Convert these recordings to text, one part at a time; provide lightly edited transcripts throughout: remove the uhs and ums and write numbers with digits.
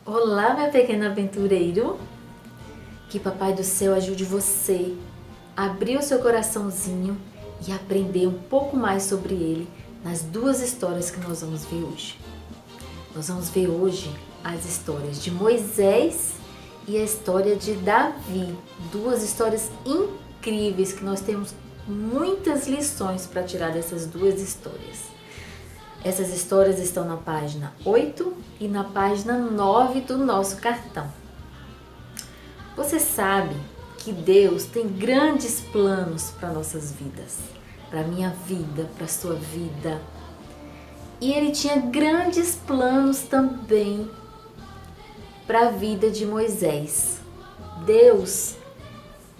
Olá, meu pequeno aventureiro. Que Papai do Céu ajude você a abrir o seu coraçãozinho e aprender um pouco mais sobre ele nas duas histórias que nós vamos ver hoje. Nós vamos ver hoje as histórias de Moisés e a história de Davi. Duas histórias incríveis que nós temos muitas lições para tirar dessas duas histórias. Essas histórias estão na página 8 e na página 9 do nosso cartão. Você sabe que Deus tem grandes planos para nossas vidas, para a minha vida, para a sua vida. E Ele tinha grandes planos também para a vida de Moisés. Deus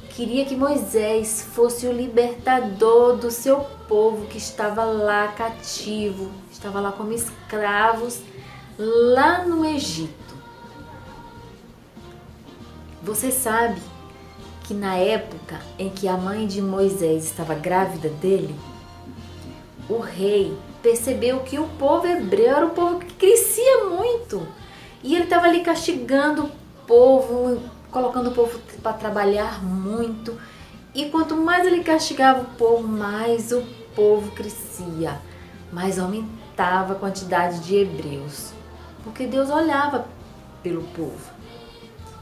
queria que Moisés fosse o libertador do seu povo que estava lá cativo, estava lá como escravos, lá no Egito. Você sabe que na época em que a mãe de Moisés estava grávida dele, o rei percebeu que o povo hebreu era um povo que crescia muito. E ele estava ali castigando o povo, colocando o povo para trabalhar muito. E quanto mais ele castigava o povo, mais o povo crescia, mais aumentava a quantidade de hebreus. Porque Deus olhava pelo povo.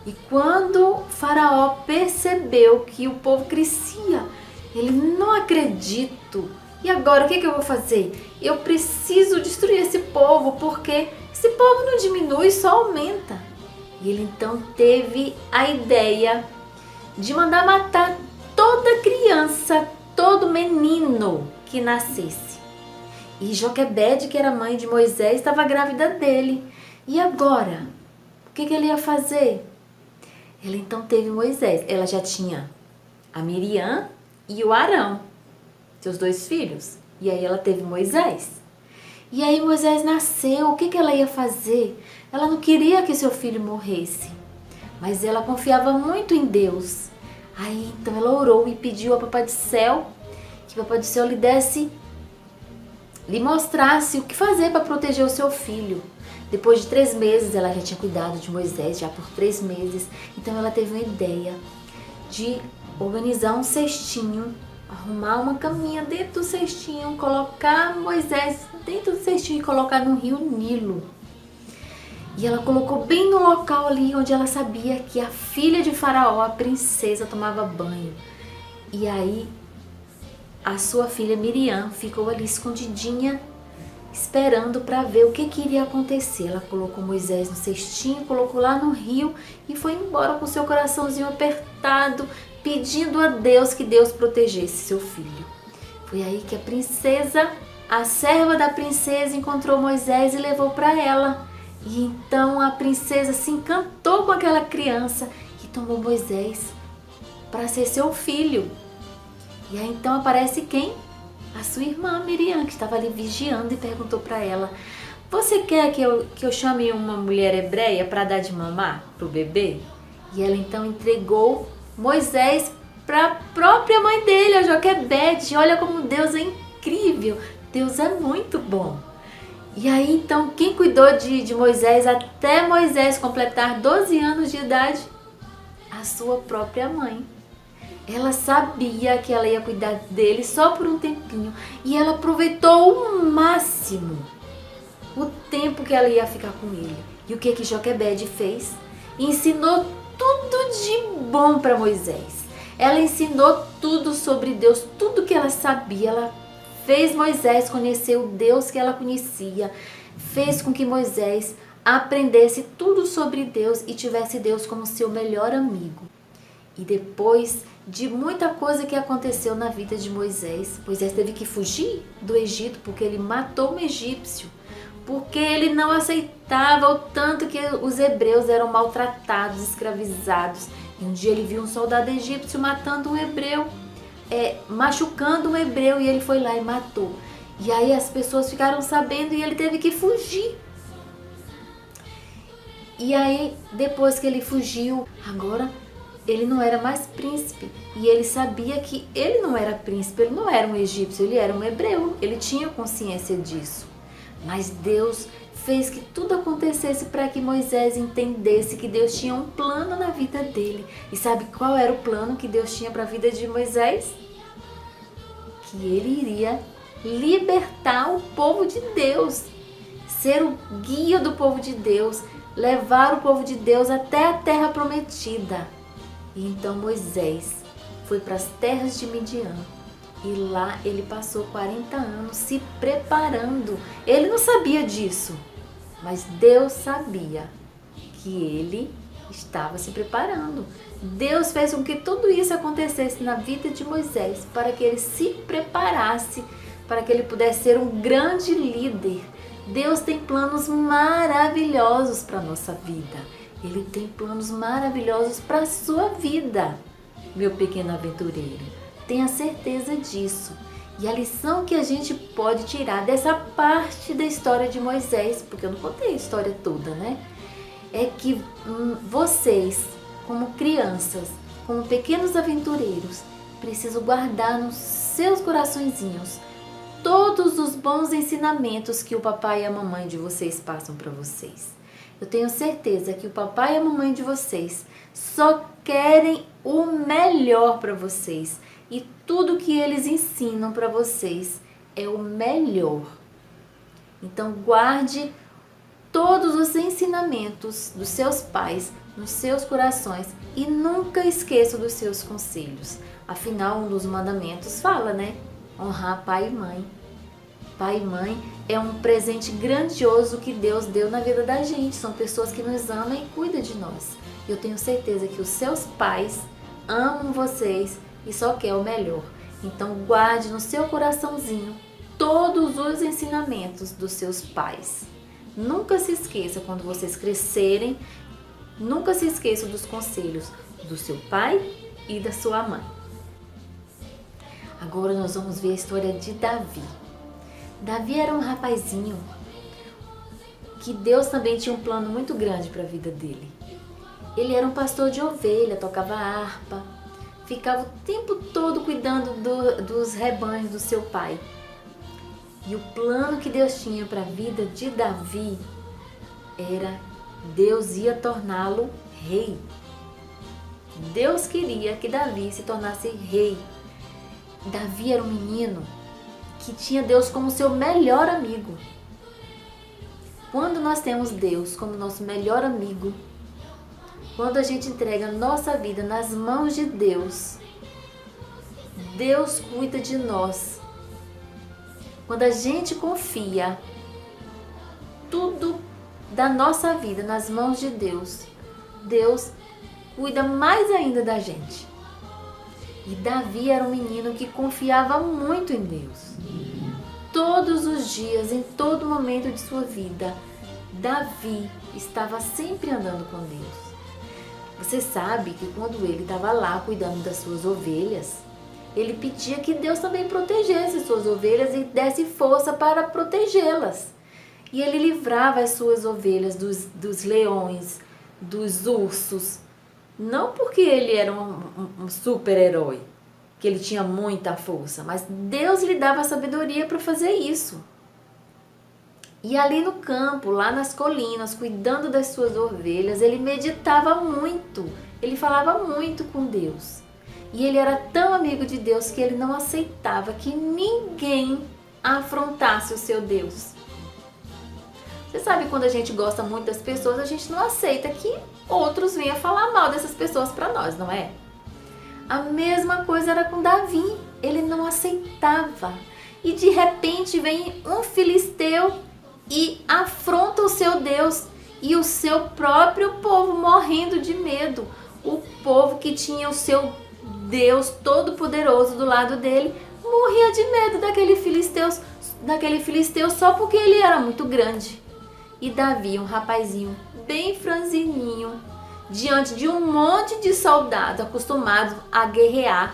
E quando Faraó percebeu que o povo crescia, ele não acredito. E agora o que eu vou fazer? Eu preciso destruir esse povo, porque esse povo não diminui, só aumenta. E ele então teve a ideia de mandar matar toda criança, todo menino que nascesse. E Joquebede, que era mãe de Moisés, estava grávida dele. E agora? O que ele ia fazer? Ele então teve Moisés. Ela já tinha a Miriam e o Arão, seus dois filhos. E aí ela teve Moisés. E aí Moisés nasceu. O que ela ia fazer? Ela não queria que seu filho morresse, mas ela confiava muito em Deus. Aí então ela orou e pediu a Papai do Céu que Papai do Céu lhe mostrasse o que fazer para proteger o seu filho. Depois de 3 meses, ela já tinha cuidado de Moisés, já por 3 meses. Então ela teve uma ideia de organizar um cestinho, arrumar uma caminha dentro do cestinho, colocar Moisés dentro do cestinho e colocar no rio Nilo. E ela colocou bem no local ali onde ela sabia que a filha de Faraó, a princesa, tomava banho. E aí a sua filha Miriam ficou ali escondidinha, esperando para ver o que iria acontecer. Ela colocou Moisés no cestinho, colocou lá no rio e foi embora com seu coraçãozinho apertado, pedindo a Deus que Deus protegesse seu filho. Foi aí que a princesa, a serva da princesa, encontrou Moisés e levou para ela. E então a princesa se encantou com aquela criança e tomou Moisés para ser seu filho. E aí então aparece quem? A sua irmã Miriam, que estava ali vigiando, e perguntou para ela: você quer que eu chame uma mulher hebreia para dar de mamar para o bebê? E ela então entregou Moisés para a própria mãe dele, a Joquebede. Olha como Deus é incrível, Deus é muito bom. E aí então quem cuidou de Moisés até Moisés completar 12 anos de idade? A sua própria mãe. Ela sabia que ela ia cuidar dele só por um tempinho e ela aproveitou o máximo o tempo que ela ia ficar com ele. E o que Joquebede fez? Ensinou tudo de bom para Moisés. Ela ensinou tudo sobre Deus, tudo que ela sabia. Ela fez Moisés conhecer o Deus que ela conhecia, fez com que Moisés aprendesse tudo sobre Deus e tivesse Deus como seu melhor amigo. E depois de muita coisa que aconteceu na vida de Moisés, Moisés teve que fugir do Egito porque ele matou um egípcio, porque ele não aceitava o tanto que os hebreus eram maltratados, escravizados. E um dia ele viu um soldado egípcio matando um hebreu, machucando um hebreu, e ele foi lá e matou. E aí as pessoas ficaram sabendo e ele teve que fugir. E aí depois que ele fugiu, agora ele não era mais príncipe, e ele sabia que ele não era príncipe, ele não era um egípcio, ele era um hebreu, ele tinha consciência disso. Mas Deus fez que tudo acontecesse para que Moisés entendesse que Deus tinha um plano na vida dele. E sabe qual era o plano que Deus tinha para a vida de Moisés? Que ele iria libertar o povo de Deus, ser o guia do povo de Deus, levar o povo de Deus até a terra prometida. E então Moisés foi para as terras de Midian. E lá ele passou 40 anos se preparando. Ele não sabia disso, mas Deus sabia que ele estava se preparando. Deus fez com que tudo isso acontecesse na vida de Moisés para que ele se preparasse, para que ele pudesse ser um grande líder. Deus tem planos maravilhosos para a nossa vida. Ele tem planos maravilhosos para a sua vida, meu pequeno aventureiro. Tenha certeza disso. E a lição que a gente pode tirar dessa parte da história de Moisés, porque eu não contei a história toda, né? É que vocês, como crianças, como pequenos aventureiros, precisam guardar nos seus coraçõezinhos todos os bons ensinamentos que o papai e a mamãe de vocês passam para vocês. Eu tenho certeza que o papai e a mamãe de vocês só querem o melhor para vocês. E tudo que eles ensinam para vocês é o melhor. Então guarde todos os ensinamentos dos seus pais nos seus corações e nunca esqueça dos seus conselhos. Afinal, um dos mandamentos fala, né? Honrar pai e mãe. Pai e mãe é um presente grandioso que Deus deu na vida da gente. São pessoas que nos amam e cuidam de nós. Eu tenho certeza que os seus pais amam vocês e só quer o melhor. Então guarde no seu coraçãozinho todos os ensinamentos dos seus pais. Nunca se esqueça, quando vocês crescerem, nunca se esqueça dos conselhos do seu pai e da sua mãe. Agora nós vamos ver a história de Davi. Davi era um rapazinho que Deus também tinha um plano muito grande para a vida dele. Ele era um pastor de ovelha, tocava harpa, ficava o tempo todo cuidando dos rebanhos do seu pai. E o plano que Deus tinha para a vida de Davi era Deus ia torná-lo rei. Deus queria que Davi se tornasse rei. Davi era um menino que tinha Deus como seu melhor amigo. Quando nós temos Deus como nosso melhor amigo, quando a gente entrega nossa vida nas mãos de Deus, Deus cuida de nós. Quando a gente confia tudo da nossa vida nas mãos de Deus, Deus cuida mais ainda da gente. E Davi era um menino que confiava muito em Deus. Todos os dias, em todo momento de sua vida, Davi estava sempre andando com Deus. Você sabe que quando ele estava lá cuidando das suas ovelhas, ele pedia que Deus também protegesse suas ovelhas e desse força para protegê-las. E ele livrava as suas ovelhas dos leões, dos ursos. Não porque ele era um super-herói, que ele tinha muita força, mas Deus lhe dava sabedoria para fazer isso. E ali no campo, lá nas colinas, cuidando das suas ovelhas, ele meditava muito, ele falava muito com Deus. E ele era tão amigo de Deus que ele não aceitava que ninguém afrontasse o seu Deus. Você sabe, quando a gente gosta muito das pessoas, a gente não aceita que outros venham falar mal dessas pessoas para nós, não é? A mesma coisa era com Davi, ele não aceitava. E de repente vem um filisteu e afronta o seu Deus e o seu próprio povo morrendo de medo. O povo que tinha o seu Deus todo-poderoso do lado dele morria de medo daquele filisteu só porque ele era muito grande. E Davi, um rapazinho bem franzininho, diante de um monte de soldados acostumados a guerrear,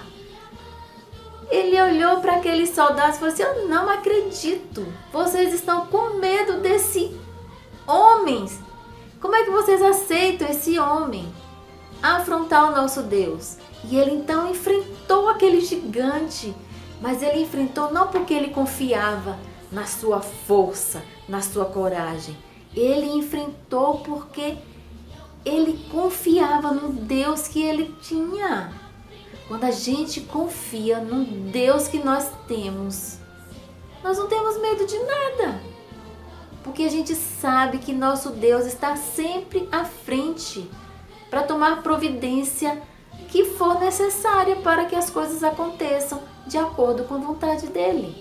ele olhou para aqueles soldados e falou assim: eu não acredito, vocês estão com medo desse homem. Como é que vocês aceitam esse homem afrontar o nosso Deus? E ele então enfrentou aquele gigante, mas ele enfrentou não porque ele confiava na sua força, na sua coragem. Ele enfrentou porque ele confiava no Deus que ele tinha. Quando a gente confia no Deus que nós temos, nós não temos medo de nada. Porque a gente sabe que nosso Deus está sempre à frente para tomar providência que for necessária para que as coisas aconteçam de acordo com a vontade dele.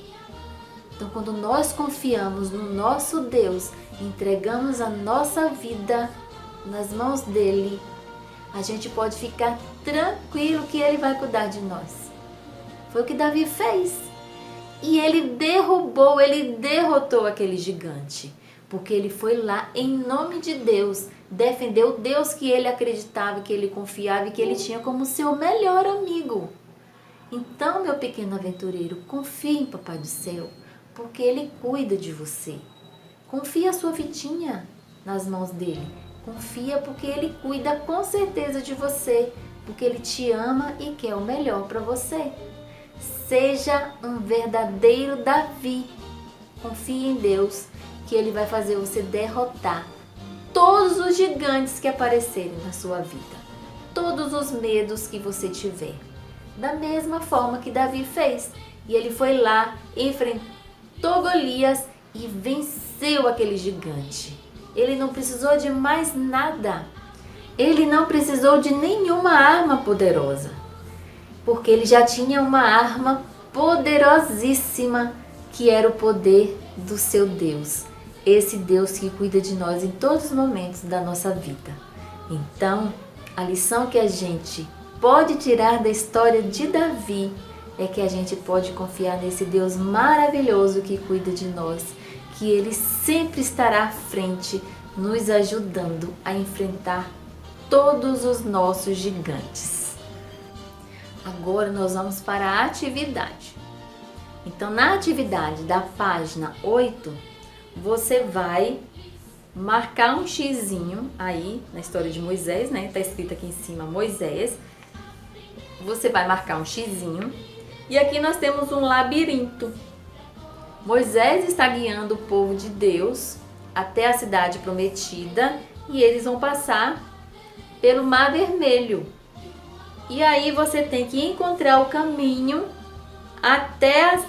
Então, quando nós confiamos no nosso Deus, entregamos a nossa vida nas mãos dele, a gente pode ficar tranquilo que ele vai cuidar de nós. Foi o que Davi fez. E ele derrotou aquele gigante, porque ele foi lá em nome de Deus, defendeu o Deus que ele acreditava, que ele confiava e que ele tinha como seu melhor amigo. Então, meu pequeno aventureiro, confie em Papai do Céu, porque ele cuida de você. Confia a sua vitinha nas mãos dele. Confia porque ele cuida com certeza de você, porque ele te ama e quer o melhor para você. Seja um verdadeiro Davi. Confie em Deus, que ele vai fazer você derrotar todos os gigantes que aparecerem na sua vida, todos os medos que você tiver, da mesma forma que Davi fez. E ele foi lá, enfrentou Golias e venceu aquele gigante. Ele não precisou de mais nada. Ele não precisou de nenhuma arma poderosa, porque ele já tinha uma arma poderosíssima, que era o poder do seu Deus. Esse Deus que cuida de nós em todos os momentos da nossa vida. Então, a lição que a gente pode tirar da história de Davi é que a gente pode confiar nesse Deus maravilhoso que cuida de nós, que ele sempre estará à frente, nos ajudando a enfrentar todos os nossos gigantes. Agora nós vamos para a atividade. Então, na atividade da página 8, você vai marcar um xizinho aí na história de Moisés, né? Tá escrito aqui em cima Moisés. Você vai marcar um xizinho e aqui nós temos um labirinto. Moisés está guiando o povo de Deus até a cidade prometida e eles vão passar pelo Mar Vermelho. E aí você tem que encontrar o caminho até a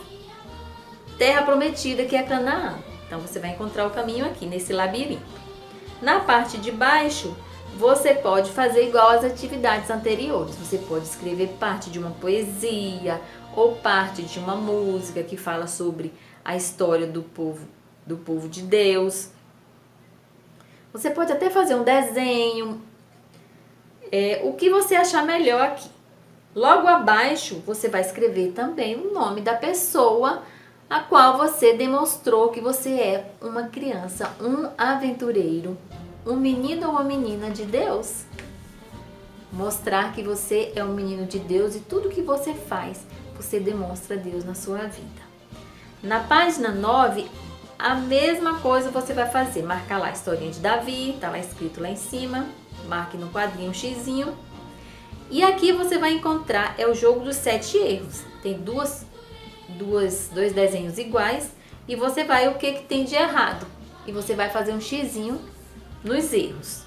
terra prometida, que é Canaã. Então você vai encontrar o caminho aqui nesse labirinto. Na parte de baixo, você pode fazer igual às atividades anteriores. Você pode escrever parte de uma poesia ou parte de uma música que fala sobre a história do povo de Deus. Você pode até fazer um desenho, o que você achar melhor aqui. Logo abaixo, você vai escrever também o nome da pessoa a qual você demonstrou que você é uma criança, um aventureiro, um menino ou uma menina de Deus. Mostrar que você é um menino de Deus e tudo que você faz, você demonstra Deus na sua vida. Na página 9, a mesma coisa você vai fazer. Marcar lá a historinha de Davi, tá lá escrito lá em cima. Marque no quadrinho um xizinho. E aqui você vai encontrar, o jogo dos 7 erros. Tem dois desenhos iguais e você vai o que tem de errado. E você vai fazer um xizinho nos erros.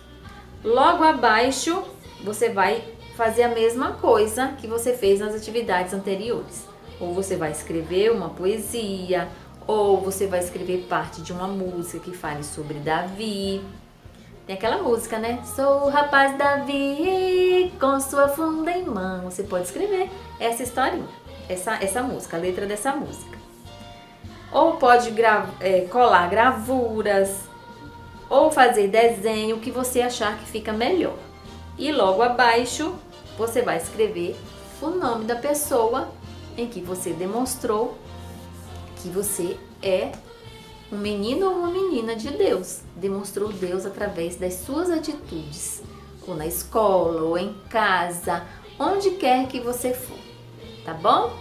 Logo abaixo, você vai fazer a mesma coisa que você fez nas atividades anteriores. Ou você vai escrever uma poesia, ou você vai escrever parte de uma música que fale sobre Davi. Tem aquela música, né? Sou o rapaz Davi com sua funda em mão. Você pode escrever essa historinha, essa música, a letra dessa música. Ou pode colar gravuras, ou fazer desenho, o que você achar que fica melhor. E logo abaixo, você vai escrever o nome da pessoa em que você demonstrou que você é um menino ou uma menina de Deus. Demonstrou Deus através das suas atitudes, ou na escola, ou em casa, onde quer que você for. Tá bom?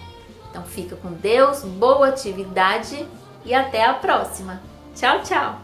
Então fica com Deus, boa atividade e até a próxima. Tchau, tchau!